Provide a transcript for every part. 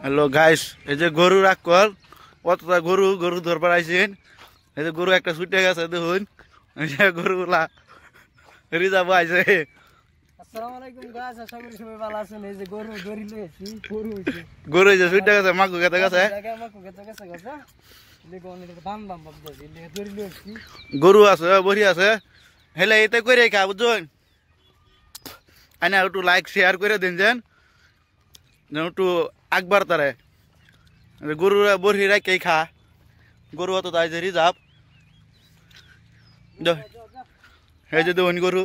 Hello guys, এই যে গরু রাখল কতটা গরু গরু ধরবার আইসেন। এই যে গরু একটা ছুটে গেছে দেখুন, গরুগুলা রিজার্ভ আইছে। আসসালামু আলাইকুম গাইস, আশা করি সবাই ভালো আছেন। এই যে গরু ধরি লইছি, গরু হইছে, গরু এই যে ছুটে গেছে, মাকু খেতে গেছে, মাকু খেতে গেছে গাছা দেখো অনেক দাম দাম ভাবছি লে ধরি লইছি। গরু আছে বড়ি আছে, হেলে এতে করে খা বুঝুন। আইনা একটু লাইক শেয়ার করে দিন যেন একটু আকবার তারে গরু বড়ি রাখে খা। গরু অত তাই যে রিজার্ভ এই যে দেখুন গরু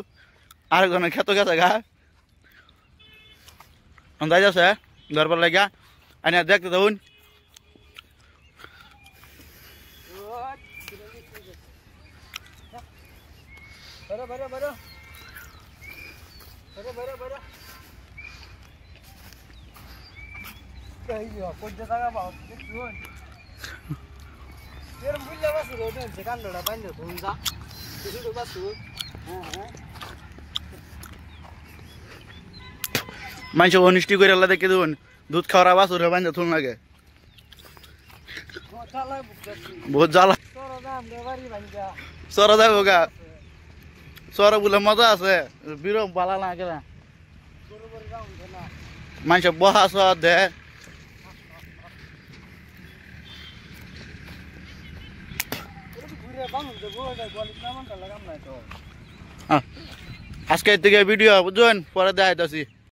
আর কোনো খেতে গেছে গা যাই আছে ধরবার লাগা। আইনা দেখতে দেখুন বড় বড় বড় বড় বড় বড় এই যে কোন জায়গা পাও দেখুন এর মূল্য বাসু রোদে যে কান্ডটা বাইন্দে ধুনজা কিছু বাসু। হ্যাঁ মানুষ অনিষ্টি করে আল্লাহ দেখে দেখুন দুধ খাওয়ার বাছুর বাইন্দে থুন লাগে বহুত জ্বালা। সরা যাবো গা, সরা বলে মজা আছে, বিরম পালা না কেনা মানুষ বহা সর দে। আজকে থেকে ভিডিও বুঝুন, পরে দেখাইতেছি।